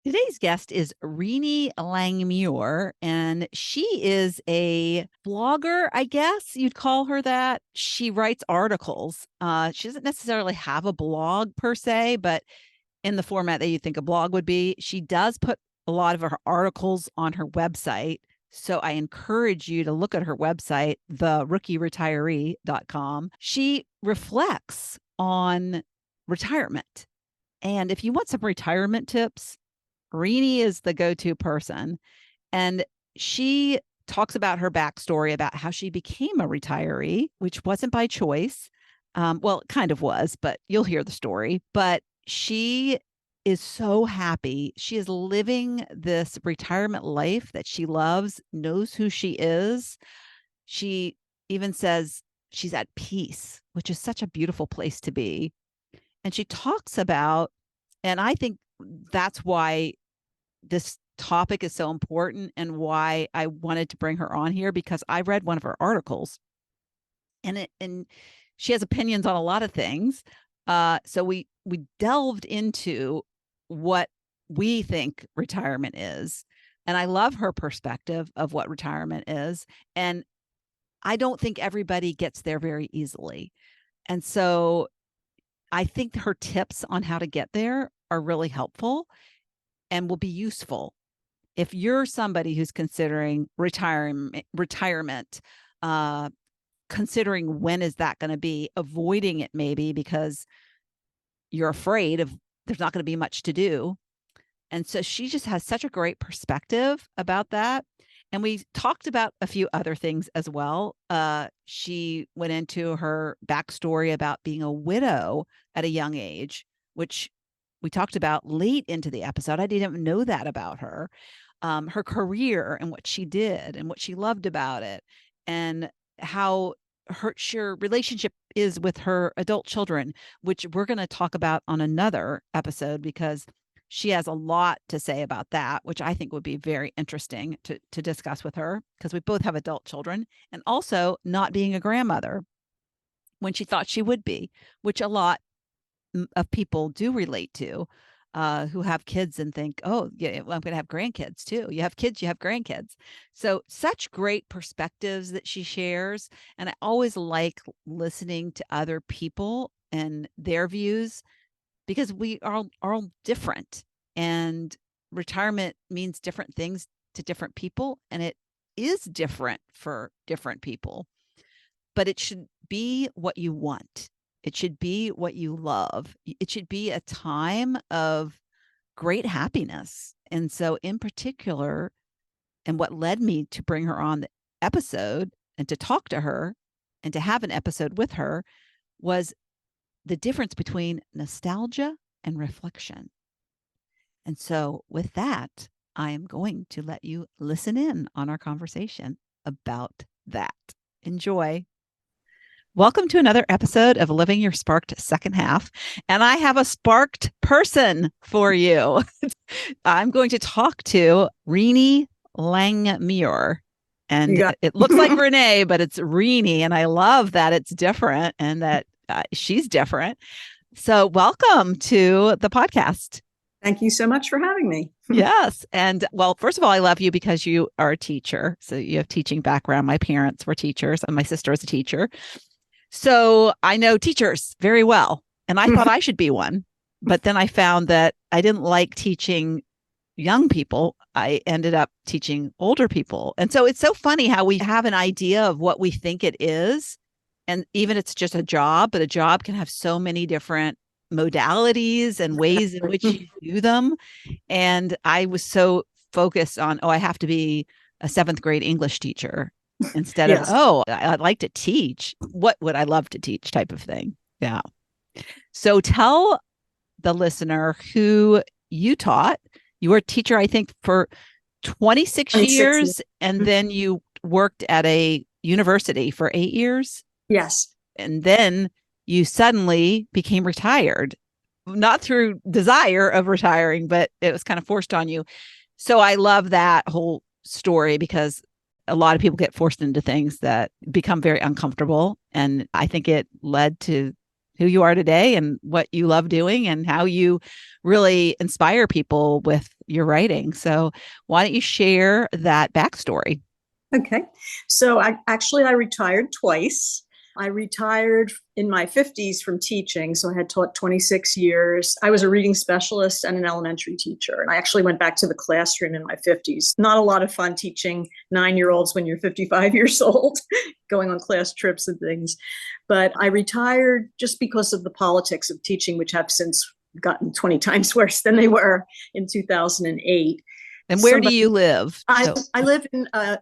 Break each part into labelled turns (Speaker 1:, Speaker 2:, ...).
Speaker 1: Today's guest is Ree-nie Langmuir, and she is a blogger, I guess you'd call her that. She writes articles. She doesn't necessarily have a blog per se, but in the format that you think a blog would be, she does put a lot of her articles on her website. So I encourage you to look at her website, therookieretiree.com. She reflects on retirement. And if you want some retirement tips, Ree-nie is the go-to person. And she talks about her backstory about how she became a retiree, which wasn't by choice. Well, it kind of was, but you'll hear the story. But she is so happy. She is living this retirement life that she loves, knows who she is. She even says she's at peace, which is such a beautiful place to be. And she talks about, and I think that's why this topic is so important and why I wanted to bring her on here, because I read one of her articles and she has opinions on a lot of things. So we delved into what we think retirement is. And I love her perspective of what retirement is. And I don't think everybody gets there very easily. And so I think her tips on how to get there are really helpful and will be useful if you're somebody who's considering retirement, considering when is that going to be, avoiding it maybe because you're afraid of there's not going to be much to do. And so she just has such a great perspective about that. And we talked about a few other things as well. She went into her backstory about being a widow at a young age, which we talked about late into the episode. I didn't even know that about her. Her career and what she did and what she loved about it, and how her relationship is with her adult children, which we're going to talk about on another episode because she has a lot to say about that, which I think would be very interesting to discuss with her, because we both have adult children, and also not being a grandmother when she thought she would be, which a lot of people do relate to, who have kids and think, oh, yeah, well, I'm going to have grandkids too. You have kids, you have grandkids. So such great perspectives that she shares. And I always like listening to other people and their views, because we are all different, and retirement means different things to different people. And it is different for different people, but it should be what you want. It should be what you love. It should be a time of great happiness. And so, in particular, and what led me to bring her on the episode and to talk to her and to have an episode with her, was the difference between nostalgia and reflection. And so, with that, I am going to let you listen in on our conversation about that. Enjoy. Welcome to another episode of Living Your Sparked Second Half. And I have a sparked person for you. I'm going to talk to Ree-nie Langmuir. And it looks like Renee, but it's Ree-nie. And I love that it's different and that she's different. So welcome to the podcast.
Speaker 2: Thank you so much for having me.
Speaker 1: Yes. And well, first of all, I love you because you are a teacher. So you have teaching background. My parents were teachers and my sister is a teacher. So I know teachers very well, and I thought I should be one. But then I found that I didn't like teaching young people. I ended up teaching older people. And so it's so funny how we have an idea of what we think it is. And even it's just a job, but a job can have so many different modalities and ways in which you do them. And I was so focused on, I have to be a 7th grade English teacher, instead yes. of, I'd like to teach. What would I love to teach type of thing. Yeah. So tell the listener who you taught. You were a teacher, I think, for 26 years, and then you worked at a university for 8 years.
Speaker 2: Yes.
Speaker 1: And then you suddenly became retired, not through desire of retiring, but it was kind of forced on you. So I love that whole story, because a lot of people get forced into things that become very uncomfortable. And I think it led to who you are today and what you love doing and how you really inspire people with your writing. So why don't you share that backstory?
Speaker 2: Okay. So I retired twice. I retired in my 50s from teaching. So I had taught 26 years. I was a reading specialist and an elementary teacher. And I actually went back to the classroom in my 50s. Not a lot of fun teaching 9-year-olds when you're 55 years old, going on class trips and things. But I retired just because of the politics of teaching, which have since gotten 20 times worse than they were in 2008.
Speaker 1: And where do you live?
Speaker 2: I live in a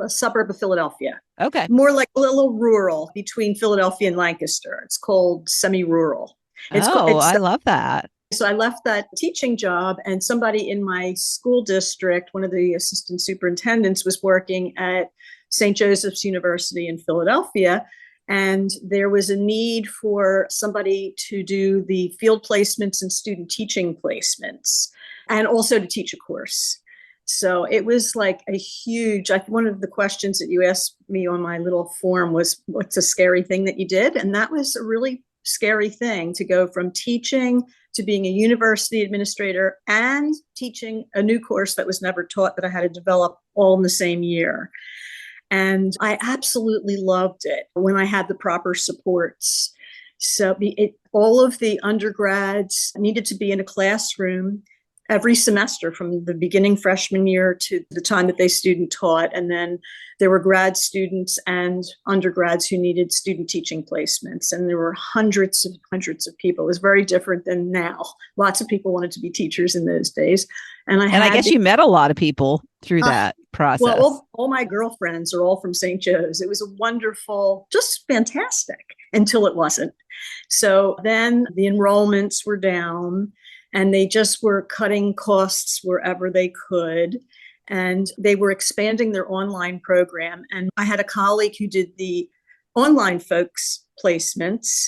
Speaker 2: suburb of Philadelphia.
Speaker 1: Okay.
Speaker 2: More like a little rural between Philadelphia and Lancaster. It's called semi-rural.
Speaker 1: I love that.
Speaker 2: So I left that teaching job, and somebody in my school district, one of the assistant superintendents, was working at St. Joseph's University in Philadelphia. And there was a need for somebody to do the field placements and student teaching placements, and also to teach a course. So it was like a huge, one of the questions that you asked me on my little form was, what's a scary thing that you did? And that was a really scary thing, to go from teaching to being a university administrator and teaching a new course that was never taught, that I had to develop all in the same year. And I absolutely loved it when I had the proper supports. So all of the undergrads needed to be in a classroom every semester from the beginning freshman year to the time that they student taught. And then there were grad students and undergrads who needed student teaching placements. And there were hundreds of people. It was very different than now. Lots of people wanted to be teachers in those days. And I guess
Speaker 1: you met a lot of people through that process.
Speaker 2: Well, all my girlfriends are all from St. Joe's. It was a wonderful, just fantastic, until it wasn't. So then the enrollments were down, and they just were cutting costs wherever they could. And they were expanding their online program. And I had a colleague who did the online folks placements,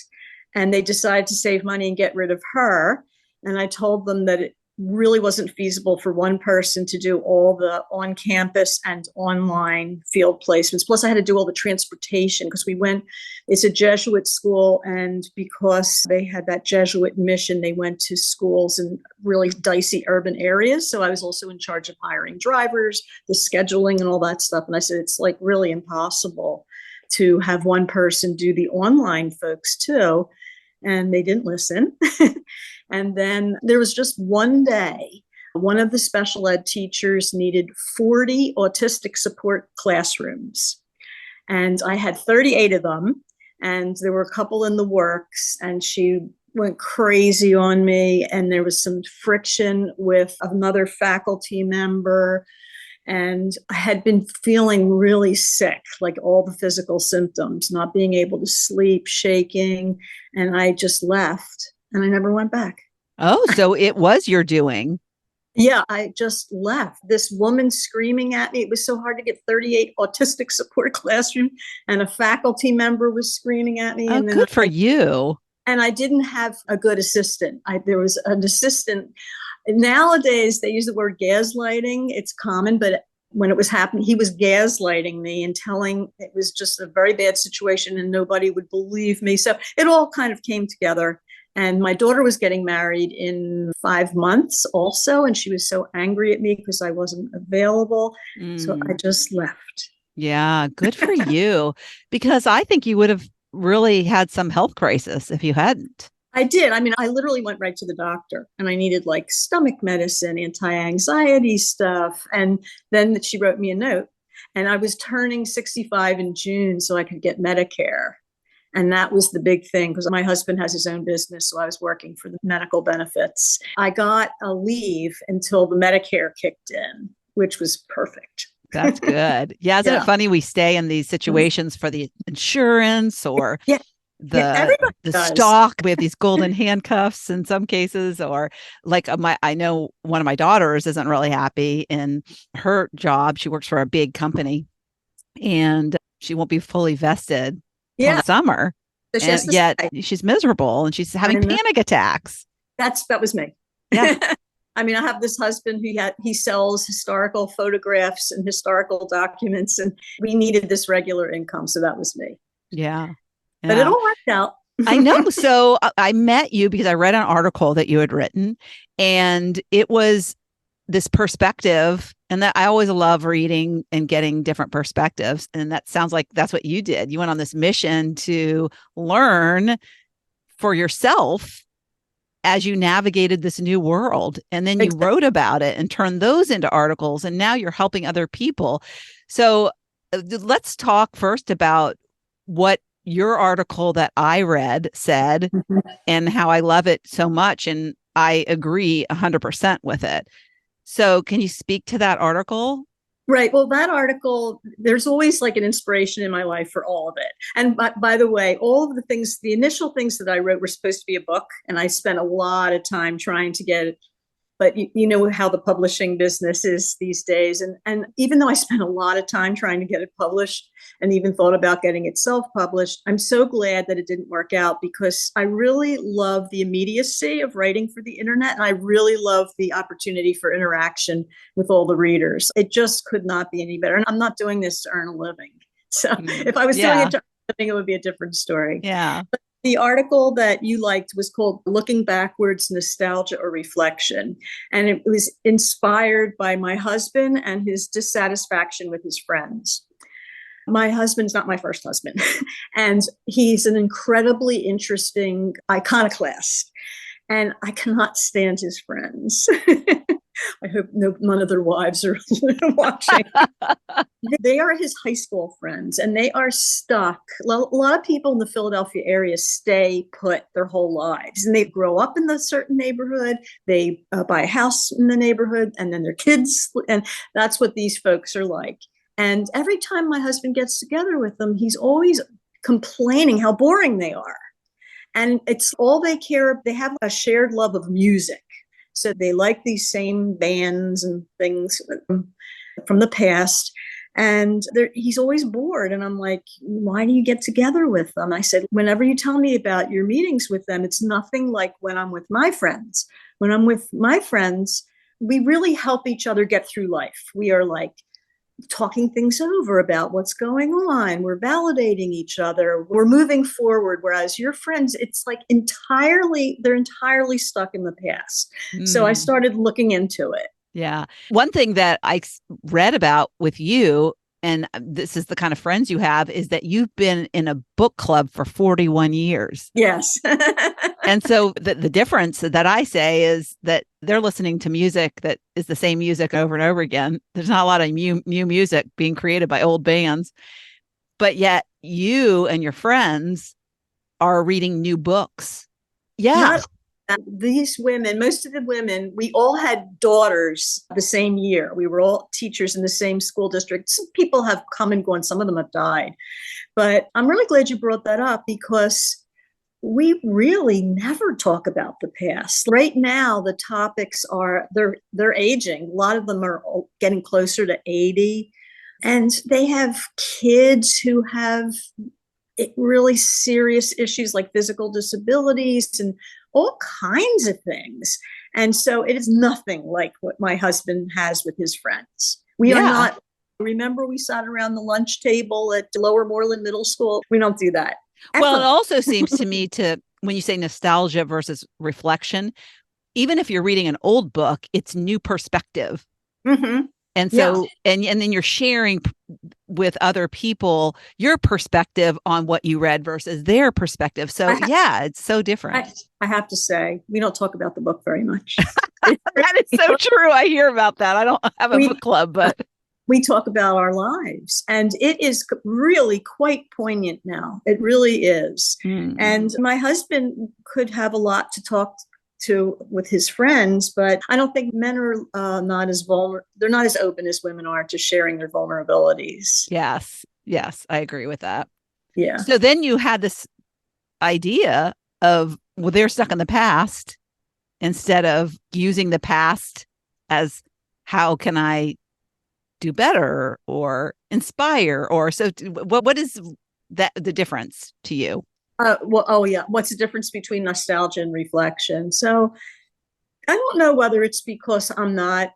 Speaker 2: and they decided to save money and get rid of her. And I told them that it really wasn't feasible for one person to do all the on-campus and online field placements. Plus, I had to do all the transportation, because it's a Jesuit school, and because they had that Jesuit mission, they went to schools in really dicey urban areas. So I was also in charge of hiring drivers, the scheduling and all that stuff. And I said, it's like really impossible to have one person do the online folks too. And they didn't listen. And then there was just one day, one of the special ed teachers needed 40 autistic support classrooms. And I had 38 of them. And there were a couple in the works, and she went crazy on me. And there was some friction with another faculty member. And I had been feeling really sick, like all the physical symptoms, not being able to sleep, shaking. And I just left, and I never went back.
Speaker 1: Oh, so it was your doing.
Speaker 2: Yeah, I just left. This woman screaming at me. It was so hard to get 38 autistic support classroom, and a faculty member was screaming at me.
Speaker 1: Oh,
Speaker 2: and then
Speaker 1: good for you.
Speaker 2: And I didn't have a good assistant. There was an assistant. Nowadays, they use the word gaslighting. It's common, but when it was happening, he was gaslighting me and telling it was just a very bad situation and nobody would believe me. So it all kind of came together. And my daughter was getting married in 5 months also. And she was so angry at me because I wasn't available. So I just left.
Speaker 1: Yeah, good for you. Because I think you would have really had some health crisis if you hadn't.
Speaker 2: I did. I mean, I literally went right to the doctor, and I needed like stomach medicine, anti-anxiety stuff. And then she wrote me a note, and I was turning 65 in June so I could get Medicare. And that was the big thing, because my husband has his own business. So I was working for the medical benefits. I got a leave until the Medicare kicked in, which was perfect.
Speaker 1: That's good. Yeah. Isn't it funny? We stay in these situations for the insurance or the stock. We have these golden handcuffs in some cases, or like I know one of my daughters isn't really happy in her job. She works for a big company, and she won't be fully vested in the summer. So and yet she's miserable, and she's having panic attacks.
Speaker 2: That was me.
Speaker 1: Yeah.
Speaker 2: I mean, I have this husband he sells historical photographs and historical documents, and we needed this regular income. So that was me.
Speaker 1: Yeah.
Speaker 2: But it all worked out.
Speaker 1: I know. So I met you because I read an article that you had written, and it was this perspective, and that I always love reading and getting different perspectives. And that sounds like that's what you did. You went on this mission to learn for yourself as you navigated this new world. And then you wrote about it and turned those into articles. And now you're helping other people. So let's talk first about what your article that I read said and how I love it so much. And I agree 100% with it. So can you speak to that article?
Speaker 2: Right. Well, that article, there's always like an inspiration in my life for all of it. And by the way, all of the things, the initial things that I wrote were supposed to be a book. And I spent a lot of time trying to get it. But you know how the publishing business is these days. And even though I spent a lot of time trying to get it published and even thought about getting it self-published, I'm so glad that it didn't work out, because I really love the immediacy of writing for the internet. And I really love the opportunity for interaction with all the readers. It just could not be any better. And I'm not doing this to earn a living. So if I was doing it to earn a living, it would be a different story.
Speaker 1: Yeah.
Speaker 2: But the article that you liked was called Looking Backwards, Nostalgia or Reflection. And it was inspired by my husband and his dissatisfaction with his friends. My husband's not my first husband, and he's an incredibly interesting iconoclast. And I cannot stand his friends. I hope none of their wives are watching. They are his high school friends, and they are stuck. A lot of people in the Philadelphia area stay put their whole lives, and they grow up in a certain neighborhood. They buy a house in the neighborhood, and then their kids, and that's what these folks are like. And every time my husband gets together with them, he's always complaining how boring they are. And it's all they care. They have a shared love of music. So they like these same bands and things from the past. And he's always bored. And I'm like, why do you get together with them? I said, whenever you tell me about your meetings with them, it's nothing like when I'm with my friends. When I'm with my friends, we really help each other get through life. We are like talking things over about what's going on. We're validating each other. We're moving forward. Whereas your friends, it's like they're entirely stuck in the past. So I started looking into it.
Speaker 1: Yeah. One thing that I read about with you, and this is the kind of friends you have, is that you've been in a book club for 41 years.
Speaker 2: Yes.
Speaker 1: And so the difference that I say is that they're listening to music that is the same music over and over again. There's not a lot of new music being created by old bands, but yet you and your friends are reading new books. Yeah.
Speaker 2: These women, most of the women, we all had daughters the same year. We were all teachers in the same school district. Some people have come and gone. Some of them have died. But I'm really glad you brought that up, because we really never talk about the past. Right now, the topics are, they're aging. A lot of them are getting closer to 80. And they have kids who have really serious issues like physical disabilities and all kinds of things. And so it is nothing like what my husband has with his friends. We are not. Remember, we sat around the lunch table at Lower Moreland Middle School. We don't do that.
Speaker 1: Well, it also seems to me when you say nostalgia versus reflection, even if you're reading an old book, it's new perspective.
Speaker 2: Mm-hmm.
Speaker 1: And so, and then you're sharing with other people your perspective on what you read versus their perspective. So it's so different.
Speaker 2: I have to say, we don't talk about the book very much.
Speaker 1: That is so true. I hear about that. I don't have a book club, but
Speaker 2: we talk about our lives, and it is really quite poignant now. It really is. And my husband could have a lot to talk to with his friends, but I don't think men are not as vulnerable. They're not as open as women are to sharing their vulnerabilities.
Speaker 1: Yes, I agree with that.
Speaker 2: Yeah.
Speaker 1: So then you had this idea of, well, they're stuck in the past, instead of using the past as how can I do better or inspire, or so. What is that the difference to you?
Speaker 2: What's the difference between nostalgia and reflection? So I don't know whether it's because I'm not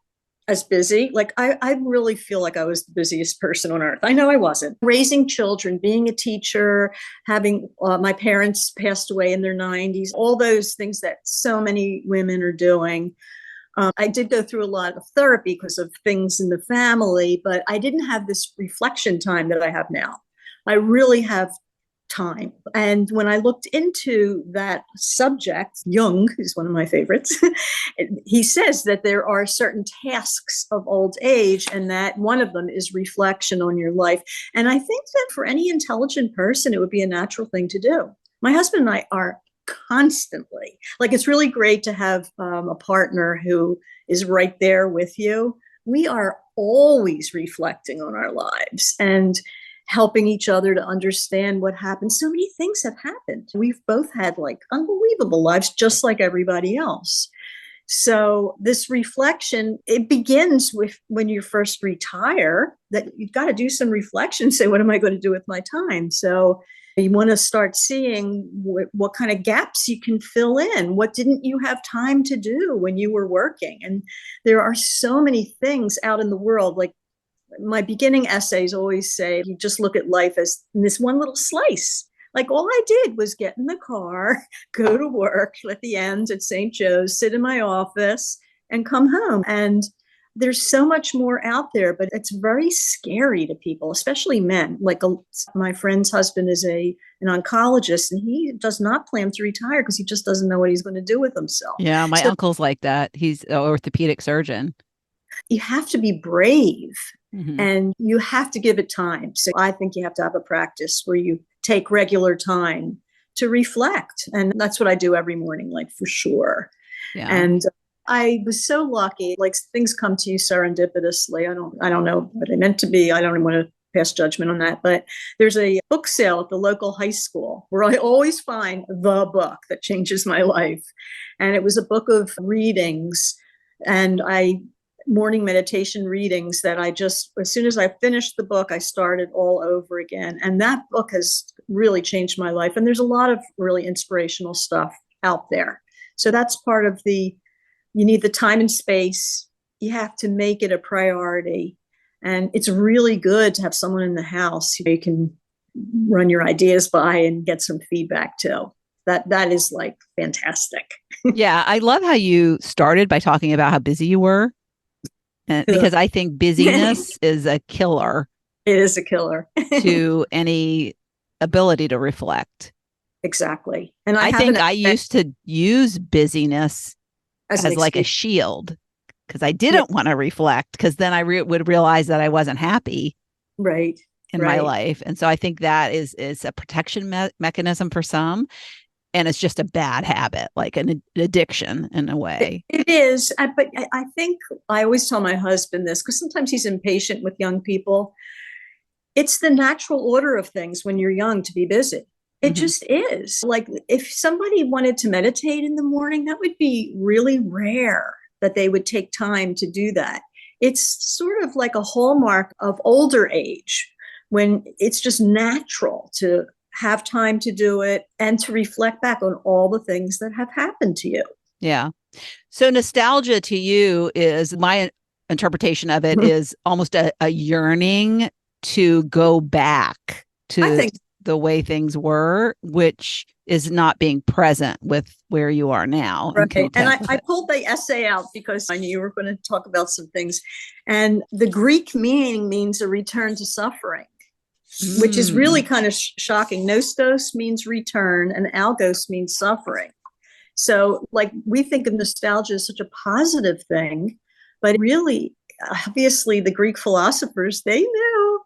Speaker 2: as busy. Like I really feel like I was the busiest person on earth. I know I wasn't. Raising children, being a teacher, having my parents passed away in their 90s, all those things that so many women are doing. I did go through a lot of therapy because of things in the family, but I didn't have this reflection time that I have now. I really have time. And when I looked into that subject, Jung is one of my favorites. He says that there are certain tasks of old age, and that one of them is reflection on your life. And I think that for any intelligent person, it would be a natural thing to do. My husband and I are constantly, like, it's really great to have a partner who is right there with you. We are always reflecting on our lives and helping each other to understand what happened. So many things have happened. We've both had like unbelievable lives, just like everybody else. So this reflection, it begins with when you first retire, that you've got to do some reflection, say, what am I going to do with my time? So you want to start seeing what kind of gaps you can fill in. What didn't you have time to do when you were working? And there are so many things out in the world. Like, my beginning essays always say, you just look at life as this one little slice. Like, all I did was get in the car, go to work at the end at St. Joe's, sit in my office, and come home. And there's so much more out there, but it's very scary to people, especially men. Like, my friend's husband is an oncologist, and he does not plan to retire because he just doesn't know what he's going to do with himself.
Speaker 1: Yeah, my uncle's like that. He's an orthopedic surgeon.
Speaker 2: You have to be brave.
Speaker 1: Mm-hmm.
Speaker 2: And you have to give it time. So I think you have to have a practice where you take regular time to reflect. And that's what I do every morning, like, for sure.
Speaker 1: Yeah.
Speaker 2: And I was so lucky, like, things come to you serendipitously. I don't know what I meant to be. I don't even want to pass judgment on that. But there's a book sale at the local high school where I always find the book that changes my life. And it was a book of readings. And morning meditation readings that I just, as soon as I finished the book, I started all over again. And that book has really changed my life. And there's a lot of really inspirational stuff out there. So that's part of you need the time and space. You have to make it a priority. And it's really good to have someone in the house you can run your ideas by and get some feedback too. That is like fantastic.
Speaker 1: Yeah. I love how you started by talking about how busy you were. Because I think busyness is a killer.
Speaker 2: It is a killer
Speaker 1: to any ability to reflect.
Speaker 2: Exactly. And
Speaker 1: I think I used to use busyness as like a shield, because I didn't want to reflect, because then I would realize that I wasn't happy in my life. And so I think that is a protection mechanism for some. And it's just a bad habit, like an addiction in a way.
Speaker 2: It is. But I think I always tell my husband this, because sometimes he's impatient with young people. It's the natural order of things when you're young to be busy. It just is. Like, if somebody wanted to meditate in the morning, that would be really rare that they would take time to do that. It's sort of like a hallmark of older age, when it's just natural to have time to do it and to reflect back on all the things that have happened to you.
Speaker 1: Yeah. So nostalgia to you is, my interpretation of it is almost a yearning to go back to the way things were, which is not being present with where you are now.
Speaker 2: Right. And I pulled the essay out because I knew you were going to talk about some things. And the Greek meaning means a return to suffering, which is really kind of shocking. Nostos means return, and algos means suffering. So, like, we think of nostalgia as such a positive thing, but really, obviously, the Greek philosophers, they knew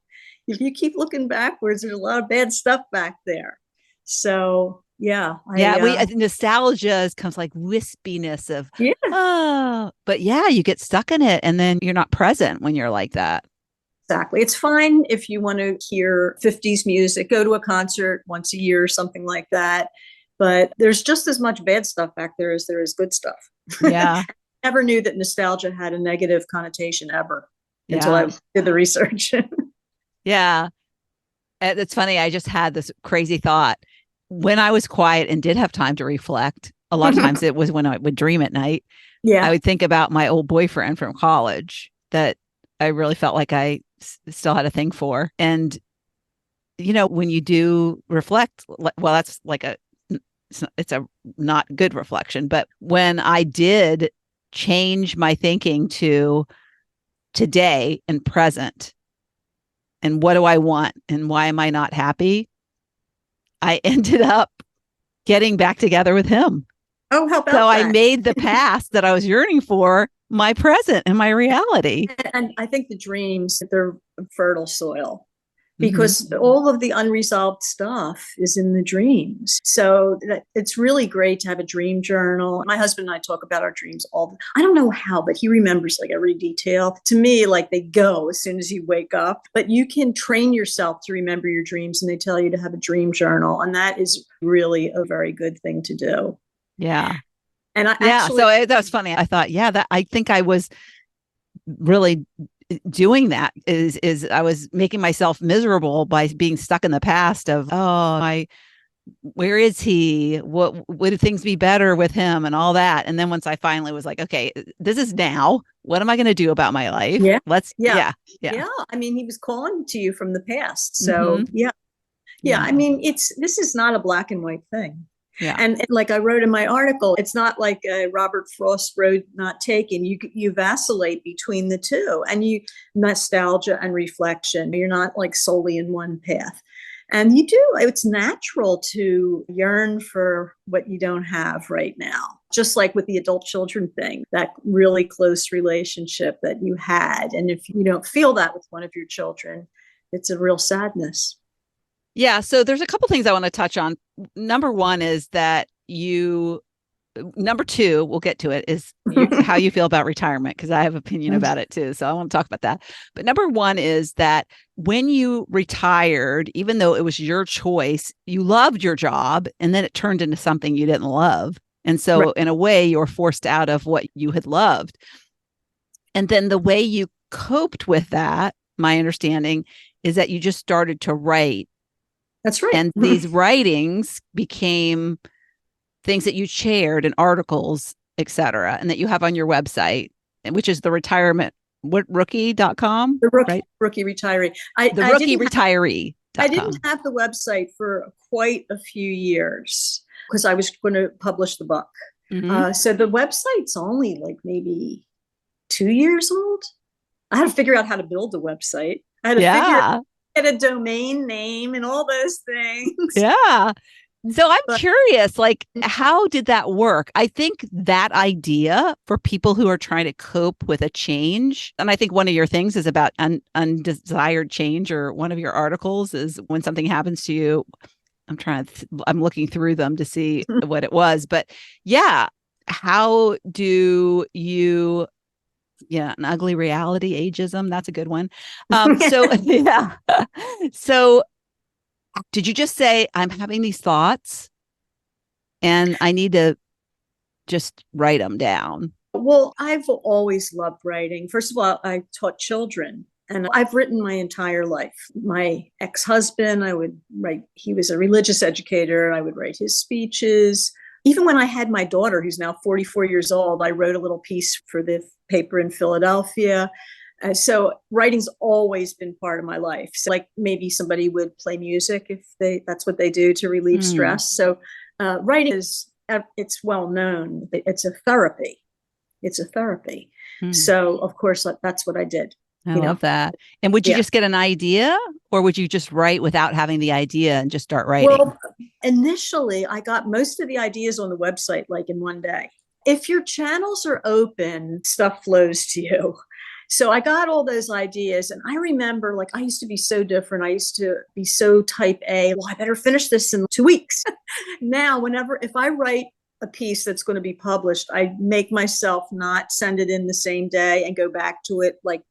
Speaker 2: if you keep looking backwards, there's a lot of bad stuff back there. So, yeah.
Speaker 1: Nostalgia comes like wispiness of, but yeah, you get stuck in it, and then you're not present when you're like that.
Speaker 2: Exactly. It's fine if you want to hear 50s music, go to a concert once a year or something like that. But there's just as much bad stuff back there as there is good stuff.
Speaker 1: Yeah.
Speaker 2: I never knew that nostalgia had a negative connotation ever until I did the research.
Speaker 1: Yeah. It's funny. I just had this crazy thought. When I was quiet and did have time to reflect, a lot of times it was when I would dream at night. Yeah. I would think about my old boyfriend from college that I really felt like I still had a thing for. And, when you do reflect, well, that's like it's a not good reflection. But when I did change my thinking to today and present and what do I want and why am I not happy, I ended up getting back together with him.
Speaker 2: Oh, how
Speaker 1: So
Speaker 2: about
Speaker 1: I
Speaker 2: that?
Speaker 1: made the past that I was yearning for my present and my reality.
Speaker 2: And I think the dreams, they're fertile soil
Speaker 1: Mm-hmm.
Speaker 2: because all of the unresolved stuff is in the dreams. So it's really great to have a dream journal. My husband and I talk about our dreams I don't know how, but he remembers like every detail. To me, like they go as soon as you wake up, but you can train yourself to remember your dreams, and they tell you to have a dream journal. And that is really a very good thing to do.
Speaker 1: Yeah.
Speaker 2: And I
Speaker 1: Yeah.
Speaker 2: actually,
Speaker 1: So that was funny. I thought, yeah, that I think I was really doing that is I was making myself miserable by being stuck in the past of, oh, where is he? What would things be better with him and all that? And then once I finally was like, okay, this is now. What am I going to do about my life?
Speaker 2: yeah,
Speaker 1: Let's,
Speaker 2: yeah,
Speaker 1: yeah, yeah.
Speaker 2: yeah. I mean, he was calling to you from the past.
Speaker 1: Mm-hmm.
Speaker 2: So yeah, yeah. I
Speaker 1: Yeah.
Speaker 2: mean, this is not a black and white thing.
Speaker 1: Yeah.
Speaker 2: And like I wrote in my article, it's not like a Robert Frost road not taken. You vacillate between the two, and you nostalgia and reflection. You're not like solely in one path. And you do, it's natural to yearn for what you don't have right now. Just like with the adult children thing, that really close relationship that you had. And if you don't feel that with one of your children, it's a real sadness.
Speaker 1: Yeah. So there's a couple things I want to touch on. Number one is that number two, we'll get to it, is how you feel about retirement, because I have opinion about it too. So I want to talk about that. But number one is that when you retired, even though it was your choice, you loved your job and then it turned into something you didn't love. And so
Speaker 2: Right.
Speaker 1: in a way, you were forced out of what you had loved. And then the way you coped with that, my understanding, is that you just started to write.
Speaker 2: That's right.
Speaker 1: And these writings became things that you shared in articles, et cetera, and that you have on your website, which is the retirement, rookie.com,
Speaker 2: The
Speaker 1: right?
Speaker 2: rookie retiree.
Speaker 1: The rookie retiree.
Speaker 2: I didn't have the website for quite a few years because I was going to publish the book.
Speaker 1: Mm-hmm.
Speaker 2: So the website's only like maybe 2 years old. I had to figure out how to build a website. I had to figure out get a domain name and all those things.
Speaker 1: Yeah. So I'm curious, like, how did that work? I think that idea for people who are trying to cope with a change, and I think one of your things is about undesired change, or one of your articles is when something happens to you. I'm looking through them to see what it was, but yeah, how do you, yeah, an ugly reality, ageism, that's a good one. So yeah, so did you just say, I'm having these thoughts and I need to just write them down?
Speaker 2: Well, I've always loved writing. First of all, I taught children and I've written my entire life. My ex-husband, I would write, he was a religious educator. I would write his speeches. Even when I had my daughter, who's now 44 years old, I wrote a little piece for the paper in Philadelphia. So writing's always been part of my life. So like maybe somebody would play music if that's what they do to relieve stress. So writing it's well known. It's a therapy. It's a therapy. So of course that's what I did.
Speaker 1: I love that. And would you just get an idea, or would you just write without having the idea and just start writing?
Speaker 2: Well, initially I got most of the ideas on the website like in one day. If your channels are open, stuff flows to you. So I got all those ideas, and I remember like I used to be so different. I used to be so type A. Well, I better finish this in 2 weeks. Now, if I write a piece that's going to be published, I make myself not send it in the same day and go back to it like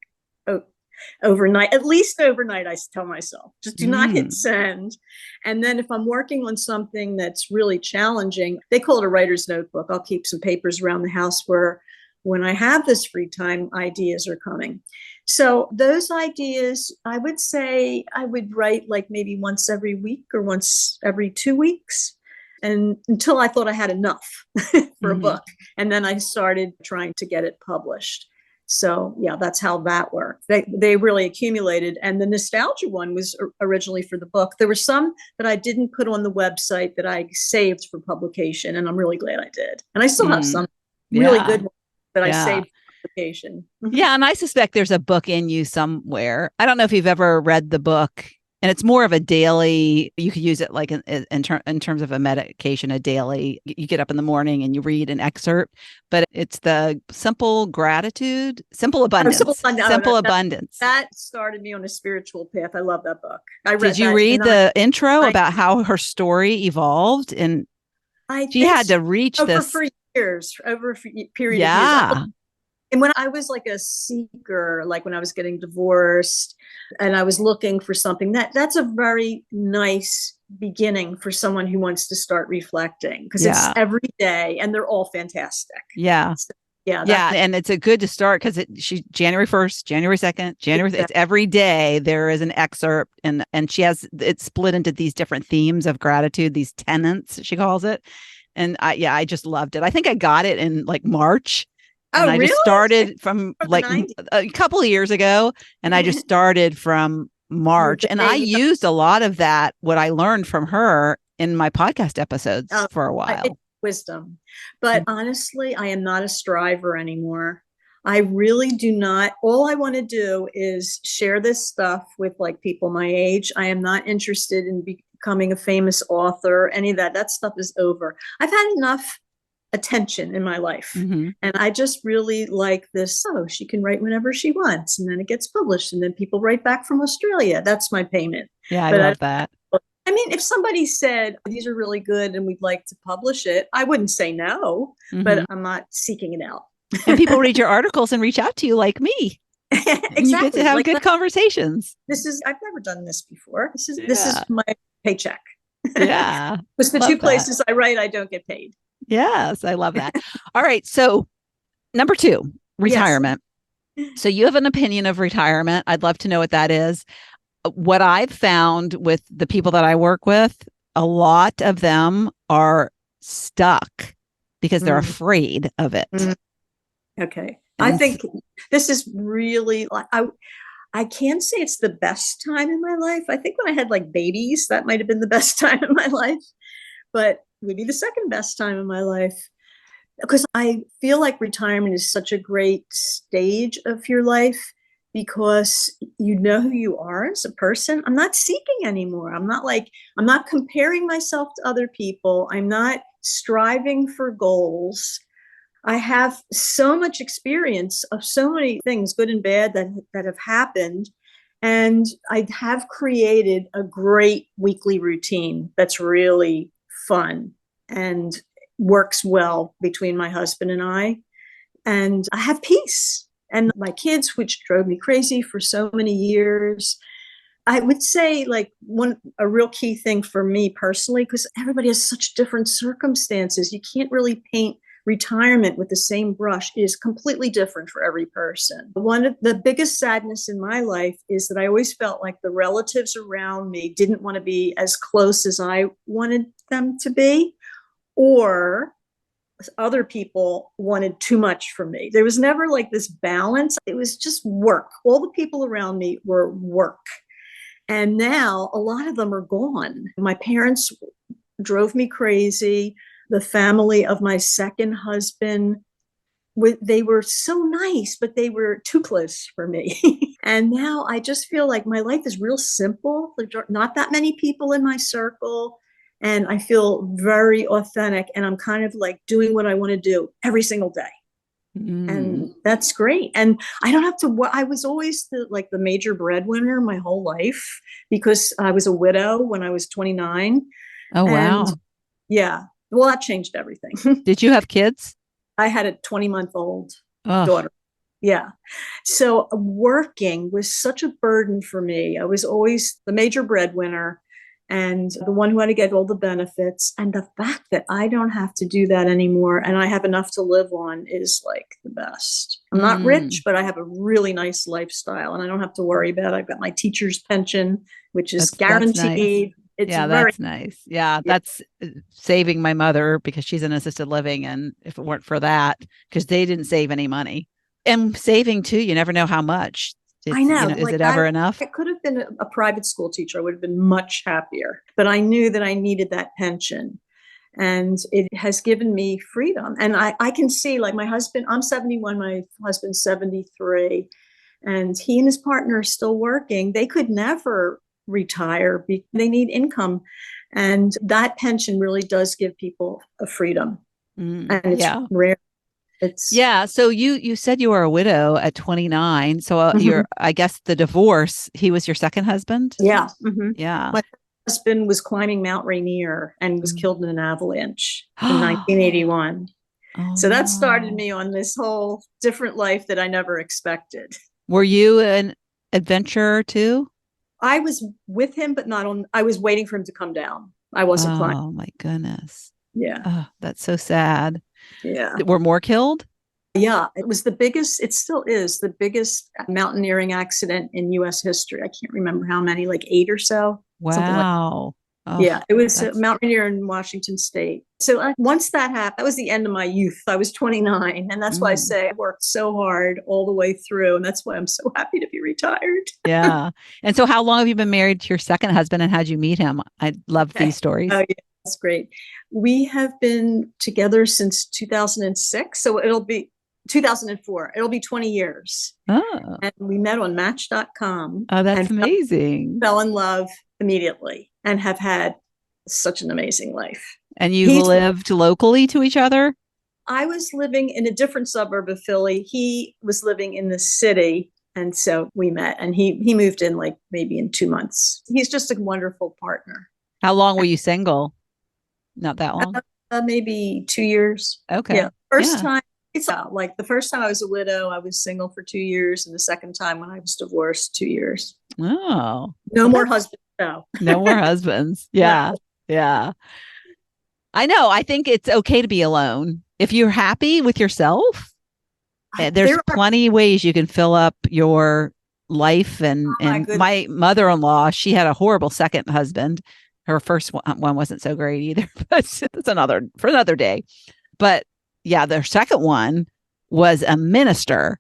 Speaker 2: overnight, at least overnight. I tell myself, just do not hit send. And then if I'm working on something that's really challenging, they call it a writer's notebook. I'll keep some papers around the house where when I have this free time, ideas are coming. So those ideas, I would say I would write like maybe once every week or once every 2 weeks, and until I thought I had enough for a book. And then I started trying to get it published. So yeah, that's how that worked. They really accumulated. And the nostalgia one was originally for the book. There were some that I didn't put on the website that I saved for publication, and I'm really glad I did. And I still have some really good ones that I
Speaker 1: Yeah.
Speaker 2: saved for application.
Speaker 1: Yeah. And I suspect there's a book in you somewhere. I don't know if you've ever read the book, and it's more of a daily, you could use it like in terms of a medication, a daily, you get up in the morning and you read an excerpt, but it's the simple gratitude, simple abundance, simple abundance.
Speaker 2: That started me on a spiritual path. I love that book. I read
Speaker 1: Did you
Speaker 2: that
Speaker 1: read the intro about how her story evolved? And she had to reach this
Speaker 2: for years, over a period of years.
Speaker 1: Yeah.
Speaker 2: And when I was like a seeker, like when I was getting divorced and I was looking for something, that's a very nice beginning for someone who wants to start reflecting, because it's every day and they're all fantastic.
Speaker 1: Yeah.
Speaker 2: So, yeah.
Speaker 1: And it's a good to start because she January 1st, January 2nd, January, it's every day there is an excerpt, and she has it split into these different themes of gratitude, these tenets, she calls it. And I just loved it. I think I got it in like March. And I just started from like a couple of years ago, and I just started from March. And I used a lot of that, what I learned from her, in my podcast episodes for a while.
Speaker 2: Wisdom. But honestly, I am not a striver anymore. I really do not. All I want to do is share this stuff with like people my age. I am not interested in becoming a famous author, any of that. That stuff is over. I've had enough attention in my life. And I just really like this. Oh, she can write whenever she wants, and then it gets published, and then people write back from Australia. That's my payment.
Speaker 1: Yeah, I love that.
Speaker 2: I mean, if somebody said, these are really good and we'd like to publish it, I wouldn't say no, but I'm not seeking it out.
Speaker 1: And people read your articles and reach out to you like me.
Speaker 2: Exactly.
Speaker 1: You get to have good conversations.
Speaker 2: I've never done this before. This is my paycheck.
Speaker 1: Yeah.
Speaker 2: Because the two places I write, I don't get paid.
Speaker 1: Yes, I love that. All right. So number 2, retirement. Yes. So you have an opinion of retirement. I'd love to know what that is. What I've found with the people that I work with, a lot of them are stuck because they're afraid of it.
Speaker 2: Okay. And I think this is really, I can't say it's the best time in my life. I think when I had like babies, that might have been the best time in my life, but maybe the second best time in my life, because I feel like retirement is such a great stage of your life, because you know who you are as a person. I'm not seeking anymore. I'm not comparing myself to other people. I'm not striving for goals. I have so much experience of so many things, good and bad, that have happened. And I have created a great weekly routine that's really fun and works well between my husband and I. And I have peace. And my kids, which drove me crazy for so many years, I would say like a real key thing for me personally, because everybody has such different circumstances. You can't really paint retirement with the same brush. It is completely different for every person. One of the biggest sadness in my life is that I always felt like the relatives around me didn't want to be as close as I wanted them to be, or other people wanted too much from me. There was never like this balance. It was just work. All the people around me were work. And now a lot of them are gone. My parents drove me crazy. The family of my second husband, they were so nice, but they were too close for me. And now I just feel like my life is real simple. There are not that many people in my circle. And I feel very authentic, and I'm kind of like doing what I want to do every single day. And that's great. And I don't have to, I was always the major breadwinner my whole life, because I was a widow when I was 29.
Speaker 1: Oh, wow.
Speaker 2: And yeah. Well, that changed everything.
Speaker 1: Did you have kids?
Speaker 2: I had a 20-month-old daughter. Yeah. So working was such a burden for me. I was always the major breadwinner and the one who had to get all the benefits. And the fact that I don't have to do that anymore and I have enough to live on is like the best. I'm not rich, but I have a really nice lifestyle and I don't have to worry about it. I've got my teacher's pension, which is guaranteed.
Speaker 1: That's nice. That's nice. Yeah, that's saving my mother because she's in assisted living. And if it weren't for that, because they didn't save any money. And saving too, you never know how much.
Speaker 2: I know.
Speaker 1: Is it ever enough?
Speaker 2: I could have been a private school teacher. I would have been much happier. But I knew that I needed that pension. And it has given me freedom. And I can see, like, my husband, I'm 71, my husband's 73, and he and his partner are still working. They could never retire. They need income. And that pension really does give people a freedom. And it's
Speaker 1: Yeah.
Speaker 2: rare. It's
Speaker 1: Yeah. So you said you were a widow at 29. So
Speaker 2: Mhm.
Speaker 1: I guess the divorce, he was your second husband?
Speaker 2: Yeah. Mhm.
Speaker 1: Yeah.
Speaker 2: My husband was climbing Mount Rainier and was
Speaker 1: Mm.
Speaker 2: killed in an avalanche in 1981.
Speaker 1: Oh
Speaker 2: So that started
Speaker 1: no.
Speaker 2: me on this whole different life that I never expected.
Speaker 1: Were you an adventurer too?
Speaker 2: I was with him, but not on, I was waiting for him to come down. I wasn't climbing.
Speaker 1: Oh my goodness.
Speaker 2: Yeah.
Speaker 1: Oh, that's so sad.
Speaker 2: Yeah.
Speaker 1: Were more killed?
Speaker 2: Yeah. It was the biggest, it still is the biggest mountaineering accident in US history. I can't remember how many, like 8 or so, something like that.
Speaker 1: Wow. Oh,
Speaker 2: Yeah, it was
Speaker 1: that's
Speaker 2: Mount Rainier in Washington State. So once that happened, that was the end of my youth. I was 29. And that's why I
Speaker 1: mm,
Speaker 2: say I worked so hard all the way through. And that's why I'm so happy to be retired.
Speaker 1: yeah. And so how long have you been married to your second husband and how'd you meet him? I love
Speaker 2: Okay.
Speaker 1: these stories.
Speaker 2: Oh, yeah, that's great. We have been together since 2006. So it'll be 2004. It'll be 20 years.
Speaker 1: Oh,
Speaker 2: And we met on Match.com
Speaker 1: oh, that's
Speaker 2: and
Speaker 1: amazing.
Speaker 2: fell in love immediately and have had such an amazing life.
Speaker 1: And you've
Speaker 2: He's
Speaker 1: lived locally to each other?
Speaker 2: I was living in a different suburb of Philly. He was living in the city. And so we met, and he moved in like maybe in 2 months. He's just a wonderful partner.
Speaker 1: How long were you single? Not that long.
Speaker 2: Maybe 2 years.
Speaker 1: Okay.
Speaker 2: Yeah. First
Speaker 1: Yeah.
Speaker 2: time, it's like the first time I was a widow, I was single for 2 years. And the second time when I was divorced, 2 years.
Speaker 1: Oh,
Speaker 2: No
Speaker 1: well,
Speaker 2: more husbands. No.
Speaker 1: no more husbands.
Speaker 2: No.
Speaker 1: Yeah. Yeah. I know. I think it's okay to be alone. If you're happy with yourself, there's
Speaker 2: There are,
Speaker 1: plenty of ways you can fill up your life.
Speaker 2: oh my
Speaker 1: And
Speaker 2: goodness.
Speaker 1: my mother-in-law, she had a horrible second husband. Her first one wasn't so great either, but it's for another day. But yeah, their second one was a minister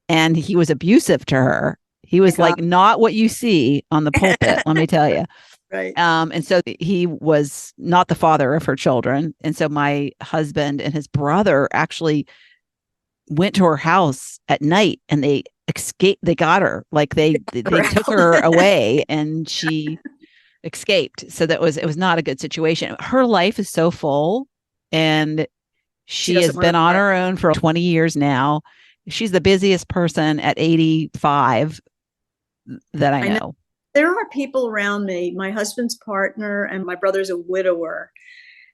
Speaker 1: and he was abusive to her. He was like not what you see on the pulpit, let me tell you.
Speaker 2: Right.
Speaker 1: And so he was not the father of her children. And so my husband and his brother actually went to her house at night and they escaped. They got her, like they took her away and she escaped. So it was not a good situation. Her life is so full and she has been on her own for 20 years now. She's the busiest person at 85 that I know.
Speaker 2: There are people around me, my husband's partner and my brother's a widower,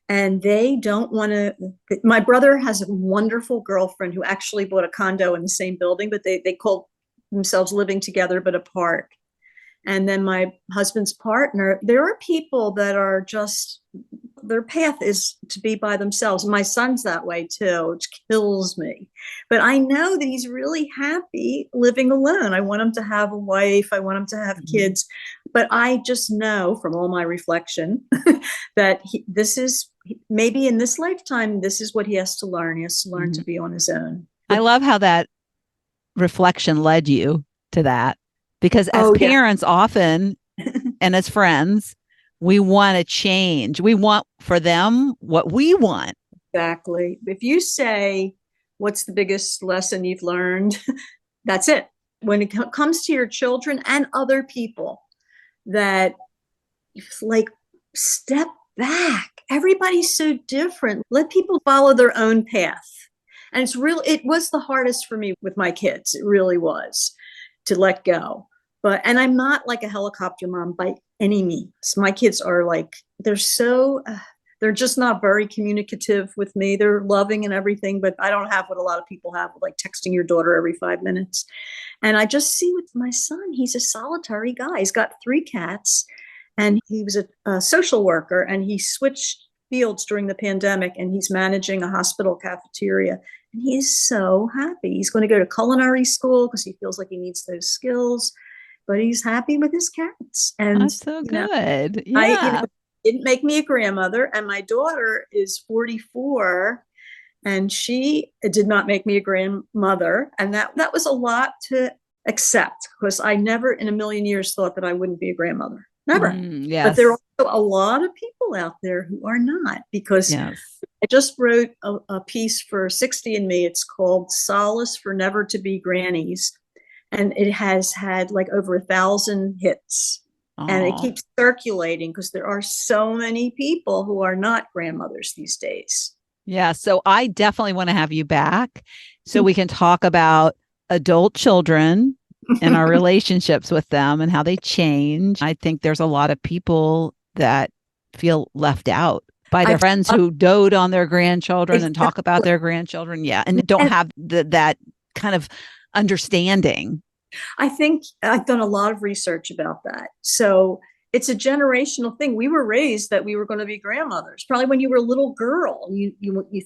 Speaker 2: and they don't want to. My brother has a wonderful girlfriend who actually bought a condo in the same building, but they call themselves living together but apart. And then my husband's partner, there are people that are just, their path is to be by themselves. My son's that way too, which kills me. But I know that he's really happy living alone. I want him to have a wife. I want him to have kids. But I just know from all my reflection that this is, maybe in this lifetime, this is what he has to learn. He has to learn to be on his own.
Speaker 1: I love how that reflection led you to that. Because as parents often and as friends, we want to change. We want for them what we want.
Speaker 2: Exactly. If you say, what's the biggest lesson you've learned? That's it. When it comes to your children and other people, that like step back. Everybody's so different. Let people follow their own path. And it was the hardest for me with my kids. It really was to let go. And I'm not like a helicopter mom by any means. My kids are like, they're just not very communicative with me. They're loving and everything, but I don't have what a lot of people have, like texting your daughter every 5 minutes. And I just see with my son, he's a solitary guy. He's got 3 cats and he was a social worker and he switched fields during the pandemic and he's managing a hospital cafeteria. And he is so happy. He's going to go to culinary school because he feels like he needs those skills. But he's happy with his cats. And
Speaker 1: that's so good. Yeah.
Speaker 2: I didn't make me a grandmother. And my daughter is 44 and she did not make me a grandmother. And that was a lot to accept because I never in a million years thought that I wouldn't be a grandmother. Never. But there are
Speaker 1: Yes.
Speaker 2: also a lot of people out there who are not, because
Speaker 1: Yes.
Speaker 2: I just wrote a piece for 60 and Me. It's called Solace for Never to Be Grannies. And it has had like over 1,000 hits. And it
Speaker 1: Oh,
Speaker 2: keeps circulating because there are so many people who are not grandmothers these days.
Speaker 1: yeah. So I definitely want to have you back so we can talk about adult children and our relationships with them and how they change. I think there's a lot of people that feel left out by their
Speaker 2: I
Speaker 1: friends who dote on their grandchildren and talk about
Speaker 2: exactly.
Speaker 1: their grandchildren. Yeah. And don't have that kind of understanding.
Speaker 2: I think I've done a lot of research about that. So it's a generational thing. We were raised that we were going to be grandmothers. Probably when you were a little girl, you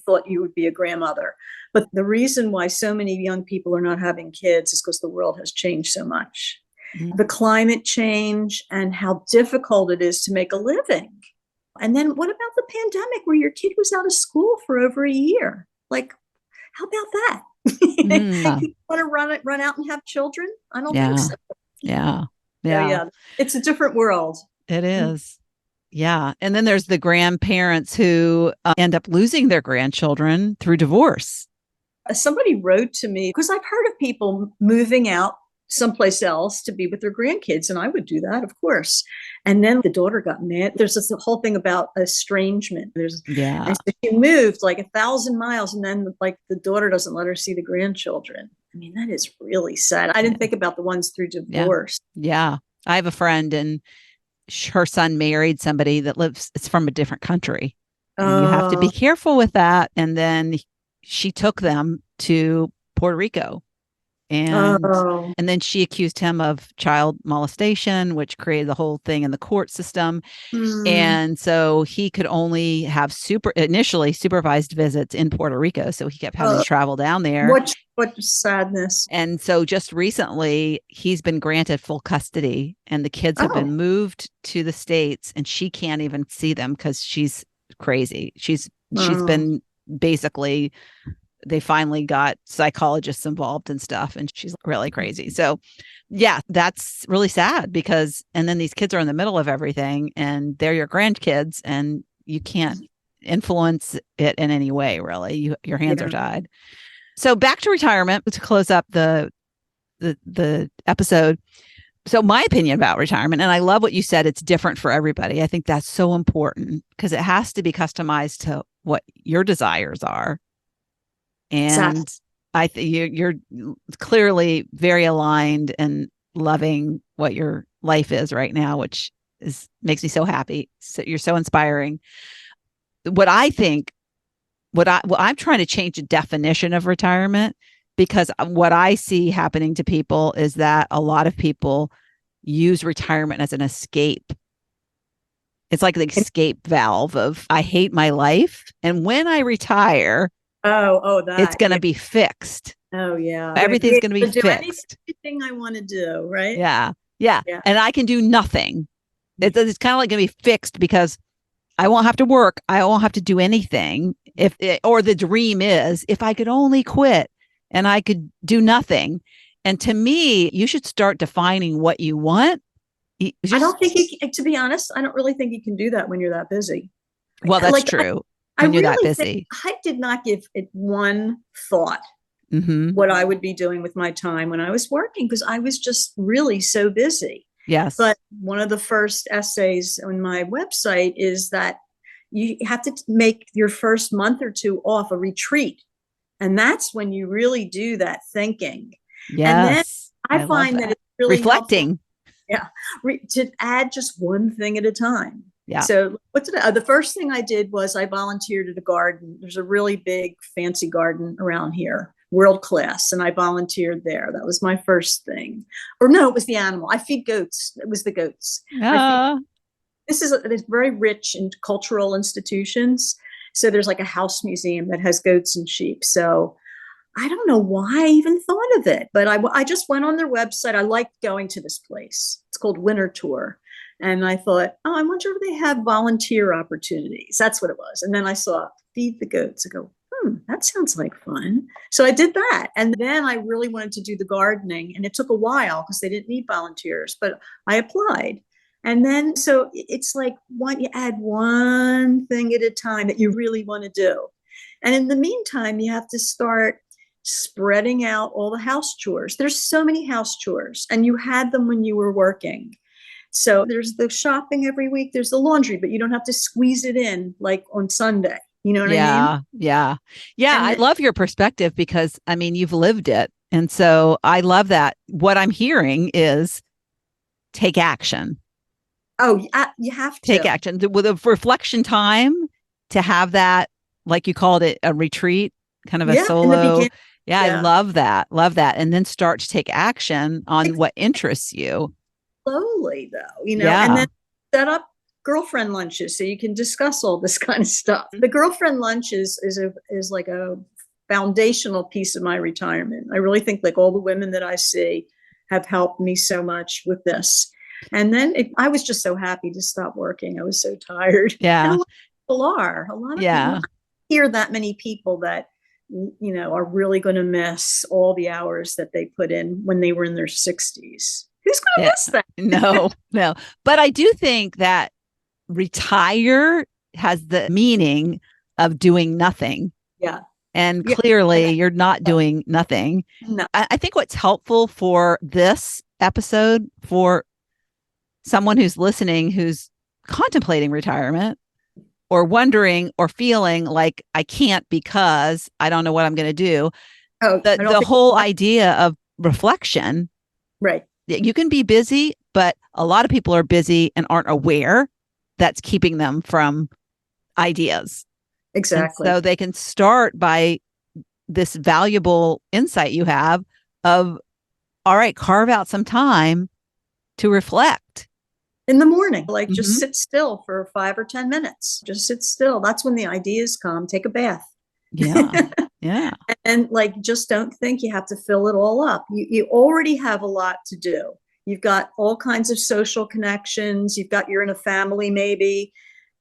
Speaker 2: thought you would be a grandmother. But the reason why so many young people are not having kids is because the world has changed so much.
Speaker 1: Mhm.
Speaker 2: The climate change and how difficult it is to make a living. And then what about the pandemic where your kid was out of school for over a year? Like, how about that?
Speaker 1: Mm,
Speaker 2: You want to run out and have children? I don't think
Speaker 1: yeah.
Speaker 2: so.
Speaker 1: Yeah.
Speaker 2: So
Speaker 1: Yeah.
Speaker 2: yeah, it's a different world.
Speaker 1: It is. Yeah. And then there's the grandparents who end up losing their grandchildren through divorce.
Speaker 2: Somebody wrote to me because I've heard of people moving out someplace else to be with their grandkids, and I would do that, of course. And then the daughter got mad. There's this whole thing about estrangement.
Speaker 1: Yeah.
Speaker 2: And so she moved like 1,000 miles, and then like the daughter doesn't let her see the grandchildren. I mean, that is really sad. I didn't think about the ones through
Speaker 1: Yeah.
Speaker 2: divorce.
Speaker 1: Yeah. I have a friend and her son married somebody that lives, it's from a different country. And you have to be careful with that. And then she took them to Puerto Rico and
Speaker 2: Oh,
Speaker 1: and then she accused him of child molestation, which created the whole thing in the court system.
Speaker 2: hmm.
Speaker 1: And so he could only have initially supervised visits in Puerto Rico. So he kept having to travel down there.
Speaker 2: What sadness.
Speaker 1: And so just recently, he's been granted full custody and the kids have
Speaker 2: Oh,
Speaker 1: been moved to the States and she can't even see them because she's crazy. She's
Speaker 2: oh.
Speaker 1: been basically, they finally got psychologists involved and stuff and she's really crazy. So yeah, that's really sad because and then these kids are in the middle of everything and they're your grandkids and you can't influence it in any way really. Your hands are
Speaker 2: Yeah.
Speaker 1: tied. So back to retirement to close up the episode. So my opinion about retirement, and I love what you said, it's different for everybody. I think that's so important because it has to be customized to what your desires are.
Speaker 2: Exactly.
Speaker 1: And I think you're clearly very aligned and loving what your life is right now, which makes me so happy. So you're so inspiring. What I think what I'm trying to change the definition of retirement because what I see happening to people is that a lot of people use retirement as an escape. It's like the escape valve of I hate my life and when I retire, it's
Speaker 2: That.
Speaker 1: going
Speaker 2: Yeah.
Speaker 1: to be fixed.
Speaker 2: Oh, yeah. I'm going to be
Speaker 1: Everything's going to be
Speaker 2: able to do
Speaker 1: fixed.
Speaker 2: anything I want to do, right?
Speaker 1: Yeah. Yeah.
Speaker 2: Yeah.
Speaker 1: And I can do nothing. It's kind of like going to be fixed because I won't have to work. I won't have to do anything. Or the dream is if I could only quit and I could do nothing. And to me, you should start defining what you want.
Speaker 2: I don't think to be honest, I don't really think you can do that when you're that busy.
Speaker 1: Well, that's
Speaker 2: Like,
Speaker 1: true
Speaker 2: I
Speaker 1: when you're that
Speaker 2: really think
Speaker 1: busy.
Speaker 2: I did not give it one thought
Speaker 1: Mm-hmm.
Speaker 2: what I would be doing with my time when I was working because I was just really so busy.
Speaker 1: Yes.
Speaker 2: But one of the first essays on my website is that you have to make your first month or two off a retreat. And that's when you really do that thinking. And then
Speaker 1: Yes.
Speaker 2: I
Speaker 1: love
Speaker 2: find that it's really helpful.
Speaker 1: reflecting.
Speaker 2: Yeah. To add just one thing at a time.
Speaker 1: Yeah.
Speaker 2: So the first thing I did was I volunteered at a garden. There's a really big fancy garden around here, world class. And I volunteered there. That was my first thing. Or no, it was the animal. I feed goats. It was the goats. This is very rich in cultural institutions. So there's like a house museum that has goats and sheep. So I don't know why I even thought of it, but I just went on their website. I liked going to this place. It's called Winter Tour. And I thought, oh, I wonder if they have volunteer opportunities. That's what it was. And then I saw feed the goats. I go, that sounds like fun. So I did that. And then I really wanted to do the gardening. And it took a while because they didn't need volunteers, but I applied. And then, so it's like you add one thing at a time that you really want to do. And in the meantime, you have to start spreading out all the house chores. There's so many house chores, and you had them when you were working. So there's the shopping every week, there's the laundry, but you don't have to squeeze it in like on Sunday. You know what I mean?
Speaker 1: Yeah. I
Speaker 2: And
Speaker 1: love your perspective because I mean, you've lived it. And so I love that. What I'm hearing is take action.
Speaker 2: oh, you have
Speaker 1: Take
Speaker 2: to.
Speaker 1: action with a reflection time to have that, like you called it, a retreat, kind of a
Speaker 2: Yeah, in the
Speaker 1: solo.
Speaker 2: beginning.
Speaker 1: Yeah, I
Speaker 2: Yeah.
Speaker 1: love that. Love that. And then start to take action on what interests you.
Speaker 2: Slowly though, and
Speaker 1: Yeah.
Speaker 2: then set up girlfriend lunches so you can discuss all this kind of stuff. The girlfriend lunches is like a foundational piece of my retirement. I really think like all the women that I see have helped me so much with this. And then I was just so happy to stop working. I was so tired. And
Speaker 1: Yeah.
Speaker 2: a lot of people
Speaker 1: Yeah.
Speaker 2: hear that many people that are really going to miss all the hours that they put in when they were in their 60s. Who's going to
Speaker 1: Yeah.
Speaker 2: miss that?
Speaker 1: No. But I do think that retire has the meaning of doing nothing.
Speaker 2: Yeah.
Speaker 1: And
Speaker 2: Yeah.
Speaker 1: clearly you're not doing nothing.
Speaker 2: No.
Speaker 1: I think what's helpful for this episode for someone who's listening, who's contemplating retirement or wondering or feeling like I can't because I don't know what I'm going to do.
Speaker 2: Oh, I don't
Speaker 1: The
Speaker 2: think
Speaker 1: whole idea of reflection,
Speaker 2: right.
Speaker 1: you can be busy, but a lot of people are busy and aren't aware that's keeping them from ideas.
Speaker 2: Exactly.
Speaker 1: And so they can start by this valuable insight you have of, all right, carve out some time to reflect.
Speaker 2: In the morning, like just
Speaker 1: Mm-hmm.
Speaker 2: sit still for 5 or 10 minutes. Just sit still. That's when the ideas come. Take a bath.
Speaker 1: Yeah. Yeah.
Speaker 2: And like, just don't think you have to fill it all up. You already have a lot to do. You've got all kinds of social connections. You're in a family, maybe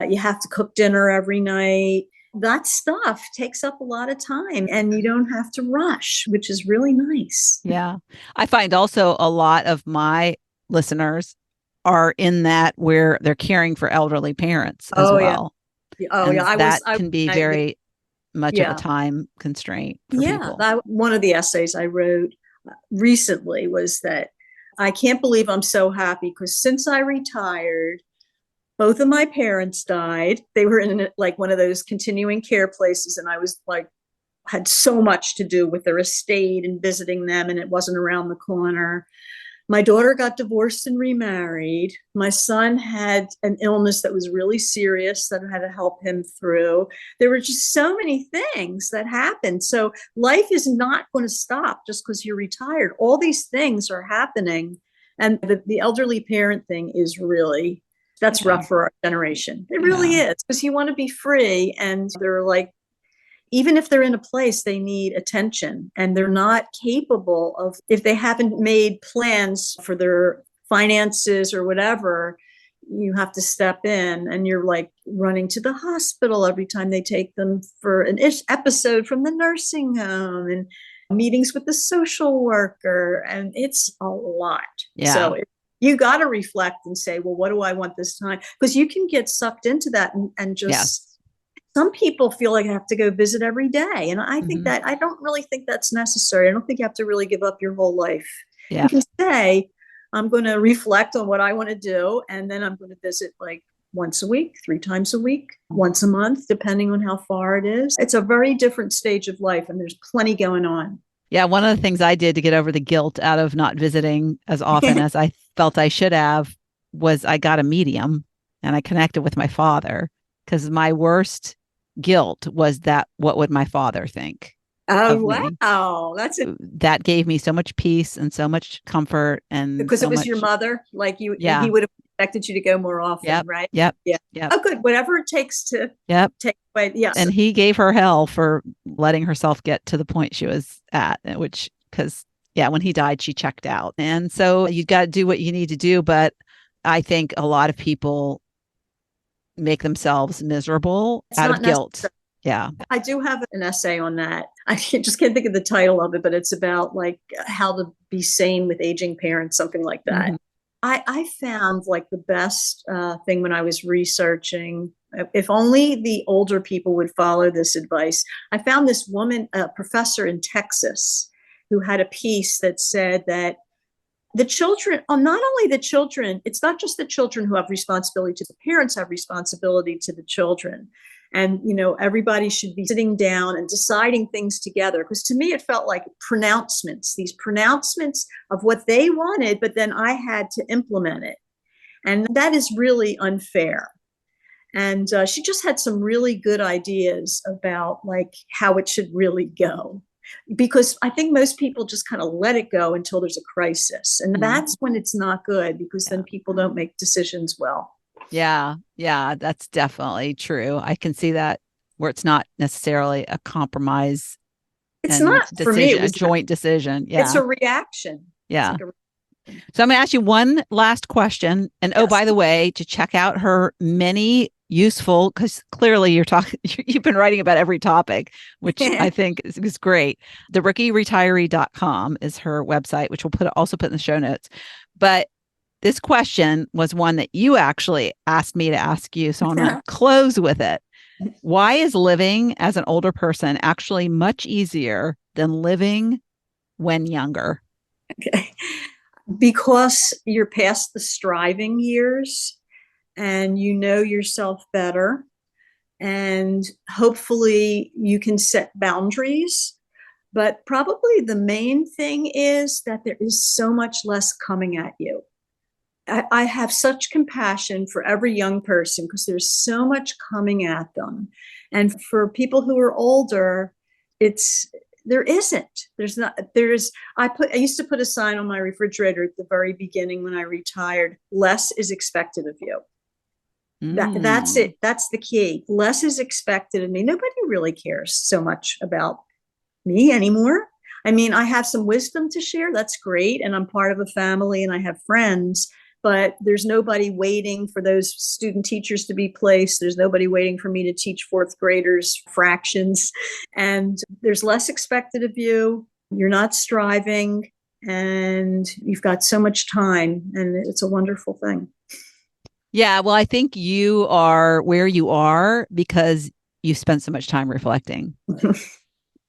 Speaker 2: you have to cook dinner every night. That stuff takes up a lot of time and you don't have to rush, which is really nice.
Speaker 1: Yeah. I find also a lot of my listeners are in that where they're caring for elderly parents as
Speaker 2: Oh, yeah.
Speaker 1: well.
Speaker 2: Oh,
Speaker 1: And
Speaker 2: yeah.
Speaker 1: that can be very much of a
Speaker 2: yeah.
Speaker 1: time constraint for
Speaker 2: Yeah.
Speaker 1: people.
Speaker 2: One of the essays I wrote recently was that I can't believe I'm so happy because since I retired, both of my parents died. They were in like one of those continuing care places. And I was like, had so much to do with their estate and visiting them. And it wasn't around the corner. My daughter got divorced and remarried. My son had an illness that was really serious that I had to help him through. There were just so many things that happened. So life is not going to stop just because you're retired. All these things are happening. And the elderly parent thing is really, that's rough for our generation. It really is because you want to be free. And they're like, even if they're in a place, they need attention and they're not capable of, if they haven't made plans for their finances or whatever, you have to step in and you're like running to the hospital every time they take them for an episode from the nursing home and meetings with the social worker. And it's a lot.
Speaker 1: Yeah.
Speaker 2: So you got to reflect and say, well, what do I want this time? Because you can get sucked into that and just, some people feel like I have to go visit every day. And I think that I don't really think that's necessary. I don't think you have to really give up your whole life.
Speaker 1: Yeah.
Speaker 2: You can say, I'm going to reflect on what I want to do. And then I'm going to visit like once a week, 3 times a week, once a month, depending on how far it is. It's a very different stage of life and there's plenty going on.
Speaker 1: Yeah. One of the things I did to get over the guilt out of not visiting as often as I felt I should have was I got a medium and I connected with my father because my worst guilt was that what would my father think?
Speaker 2: Oh, wow.
Speaker 1: That gave me so much peace and so much comfort. And
Speaker 2: because
Speaker 1: so
Speaker 2: it was
Speaker 1: much,
Speaker 2: your mother, like he would have expected you to go more often, right?
Speaker 1: Yep.
Speaker 2: Oh, good. Whatever it takes to take away. Yes.
Speaker 1: And he gave her hell for letting herself get to the point she was at, which, because when he died, she checked out. And so you got to do what you need to do. But I think a lot of people make themselves miserable out of guilt. Yeah.
Speaker 2: I do have an essay on that. I just can't think of the title of it, but it's about like how to be sane with aging parents, something like that. I found like the best thing when I was researching, if only the older people would follow this advice. I found this woman, a professor in Texas, who had a piece that said that the children, not only the children, it's not just the children who have responsibility to the parents, have responsibility to the children. And, everybody should be sitting down and deciding things together. Because to me, it felt like these pronouncements of what they wanted, but then I had to implement it. And that is really unfair. And she just had some really good ideas about like how it should really go. Because I think most people just kind of let it go until there's a crisis. And that's when it's not good, because then people don't make decisions well.
Speaker 1: Yeah, that's definitely true. I can see that, where it's not necessarily a compromise.
Speaker 2: It's not
Speaker 1: decision,
Speaker 2: for me. It was
Speaker 1: a joint decision. Yeah,
Speaker 2: it's a reaction.
Speaker 1: Yeah. So I'm going to ask you one last question. And
Speaker 2: Yes.
Speaker 1: by the way, to check out her many useful, because clearly you've been writing about every topic, which I think is great. The retiree.com is her website, which we'll also put in the show notes. But this question was one that you actually asked me to ask you. So I'm going to close with it. Why is living as an older person actually much easier than living when younger?
Speaker 2: Okay. Because you're past the striving years and you know yourself better. And hopefully you can set boundaries. But probably the main thing is that there is so much less coming at you. I have such compassion for every young person because there's so much coming at them. And for people who are older, I used to put a sign on my refrigerator at the very beginning when I retired: less is expected of you. That's it. That's the key. Less is expected of me. Nobody really cares so much about me anymore. I mean, I have some wisdom to share. That's great. And I'm part of a family and I have friends, but there's nobody waiting for those student teachers to be placed. There's nobody waiting for me to teach fourth graders fractions. And there's less expected of you. You're not striving and you've got so much time, and it's a wonderful thing.
Speaker 1: Yeah, well, I think you are where you are because you spent so much time reflecting.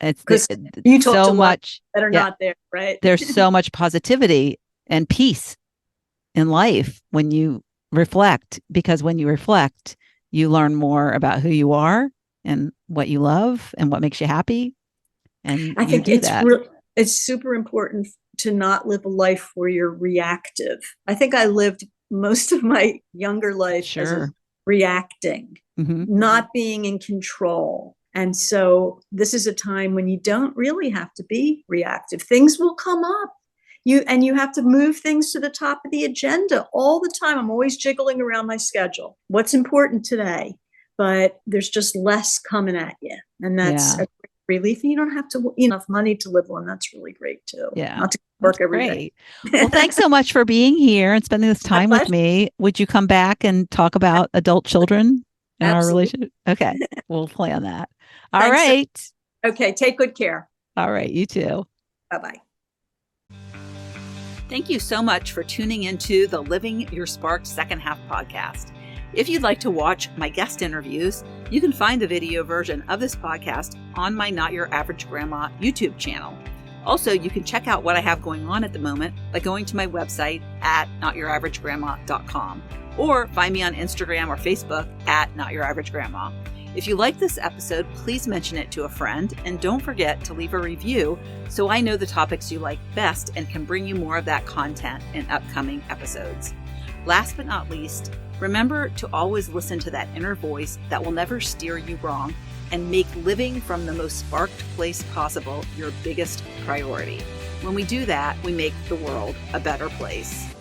Speaker 1: It's
Speaker 2: because you talked
Speaker 1: so
Speaker 2: a lot
Speaker 1: much
Speaker 2: that are not there, right?
Speaker 1: There's so much positivity and peace in life when you reflect, because when you reflect, you learn more about who you are and what you love and what makes you happy. And
Speaker 2: I think it's super important to not live a life where you're reactive. I think I lived most of my younger life as reacting, not being in control. And so this is a time when you don't really have to be reactive. Things will come up. You have to move things to the top of the agenda all the time. I'm always jiggling around my schedule. What's important today? But there's just less coming at you. And that's a relief. And you don't have to enough money to live on. That's really great too.
Speaker 1: Yeah.
Speaker 2: Not to work every day.
Speaker 1: Well, thanks so much for being here and spending this time with me. Would you come back and talk about adult children and our relationship? Okay. We'll play on that. All right.
Speaker 2: Okay. Take good care.
Speaker 1: All right. You too.
Speaker 2: Bye-bye.
Speaker 1: Thank you so much for tuning into the Living Your Spark Second Half podcast. If you'd like to watch my guest interviews, you can find the video version of this podcast on my Not Your Average Grandma YouTube channel. Also, you can check out what I have going on at the moment by going to my website at notyouraverage.grandma.com or find me on Instagram or Facebook at Not Your Average Grandma. If you like this episode, please mention it to a friend, and don't forget to leave a review so I know the topics you like best and can bring you more of that content in upcoming episodes. Last but not least, remember to always listen to that inner voice that will never steer you wrong and make living from the most sparked place possible your biggest priority. When we do that, we make the world a better place.